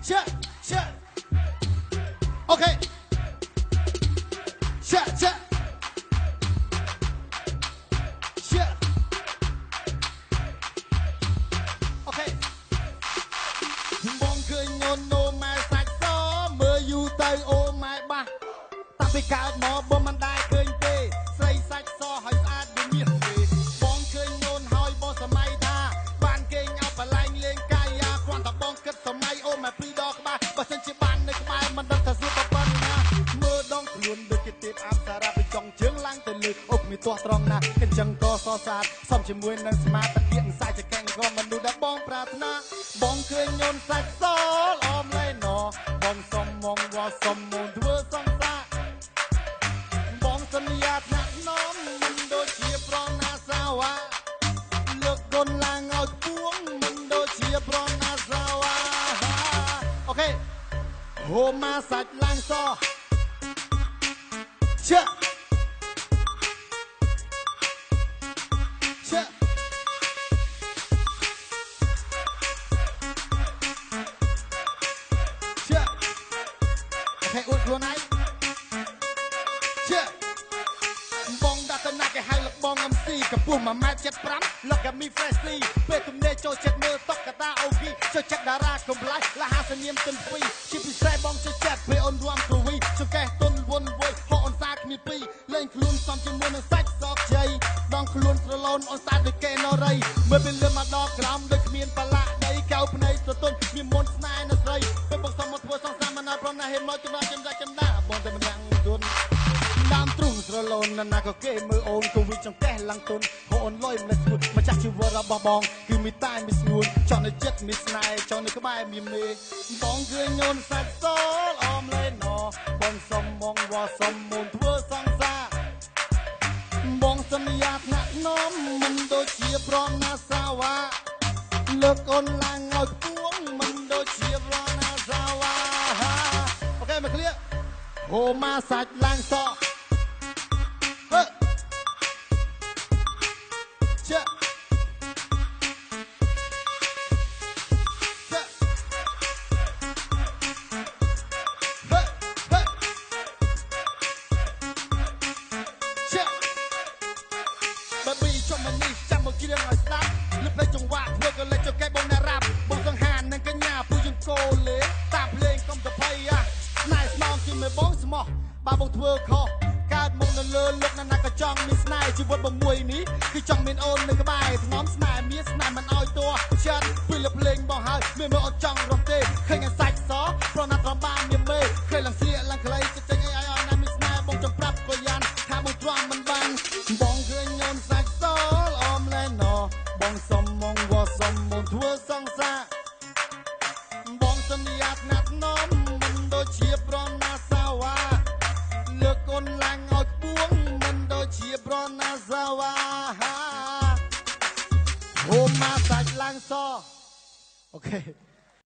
Check, check. Okay. Check, check. Check. Okay. បងឃើញញូននោម៉ែសាច់សមើលយូរទៅអូម៉ែបាសតាំងពីកើតមកបងមិនដែលឃើញទេស្រីសាច់សហើយស្អាតដូចមាសទេបងឃើញញូនហើយបងសម័យថាបានគេងអោបបលែងលេងកាយាគ្រាន់តែបងគិតសម័យអូម៉ែពីរដងក្បាលបើសិនជាបាននៅក្បែរមិនដឹងថាសួរប៉ុណ្ណាមើលដងខ្លួនដូចជាទេពអប្សរាពីចុងជើងឡើងទៅលើអូគ្មានទាស់ត្រង់ណាអញ្ចឹងក៏សរសើរសំជាមួយនឹងស្មាតពាក្យសាច់ចកែងក៏មនុស្សដែលបងប្រាថ្នាបងឃើញញូនសាច់សល្អមលែណបងសុំមងវល់សុំមូនធ្វើសង្សារបងសន្យាថ្នាក់នំមិនដូចជាប្រណាសាវ៉ាលើកកូនឡើងឲ្យខ្ពស់មិនដូចជាប្រណាសាវ៉ាអូខេហូម៉ាសាច់ឡើងសជើให้อุดខ្លួនឯងជើបងដាក់ទៅណាគេហៅលបង MC កម្ពស់1.75 Look at me freshly ពេលទំនេរចូលចិត្តមើលតុកកតាអូគីចូលចិត្តតារាកំប្លាយលះសនាមទិនពីរជាពិសេសបងចូលចិត្តពេលអូនរួមគវីចង្កេះទុនវុនវុយហោអូនសាគ្មានពីរលេងខ្លួនសំជាមួយនឹងសាច់សកជ័យដងខ្លួនស្រឡូនអូនសាដូចកេណរីមើលពេលលឿនមកដល់ក្រោមដូចគ្មានបលាដីកៅភ្នែកទទុនមានមុនស្នេហ៍នៅស្រីពេលបងសុំមកធ្វើសងសាមណាព្រមណាហេតុមកចំណងចំដាច់ចំដាបងតែម្នាក់ទុនដើមទ្រូងស្រឡូនណាក៏គេមើលអូនគវីចង្កេះឡើងទុនហូអូនលុយមិនស្ងួតម្ចាស់ជីវិតរបស់បងគឺមានតែមានស្ងួនចង់នៅចិត្តមានស្នេហ៍ចង់នៅក្បែរមានមេបងឃើញញូនសាច់សអមលែណបងសុំមងវល់សុំមូនធ្វើសង្សារបងសន្យាថ្នាក់នំមិនដូចជាប្រណាសាវ៉ាលើកអូនឡើងឲ្យខ្ពស់មិនដូចជាប្រណាសាវ៉ាអូខេមកឃ្លៀហូម៉ាសាច់ឡើងសជើបើពីចុះមកនេះចាំមកច្រៀងឲ្យស្ដាប់លឹបលេចចង្វាក់ធ្វើក៏លេចចកែបងណារ៉ាប់បងសង្ហាននឹងកញ្ញាពូយើងកូលេតាមភ្លេងកុំទៅភ័យណែស្នងជាមួយបងស្មោះបើបងធ្វើខុសកើតមកនៅលើលឹកណាក៏ចង់មានស្នេហ៍ជីវិតបងមួយនេះគឺចង់មានអូននៅក្បែរស្នំស្នេហ៍មានស្នេហ៍មិនឲ្យតួចិត្តពីលឹបលេងបងហើយមានមើលអត់ចង់រំទេឃើញសាច់សប្រណាត់ត្របានមានមេឃើញឡើងស្លៀកឡើងខ្លីចេញអីឲ្យណាមានស្នេហ៍បងចង់ប្រាប់ក៏យ៉ាងថាបងទ្រាំមិនបានបងឃើញញូនសាច់សអមលែណបងសុំមងវល់សុំមូនធ្វើសង្សារបងសន្យាថ្នាក់នំមិនដូចជាប្រណាសាវ៉ាលើកអូនឡើងឲ្យខ្ពស់មិនដូចជាប្រណាសាវ៉ាហូម៉ាសាច់ឡើងសអូខេ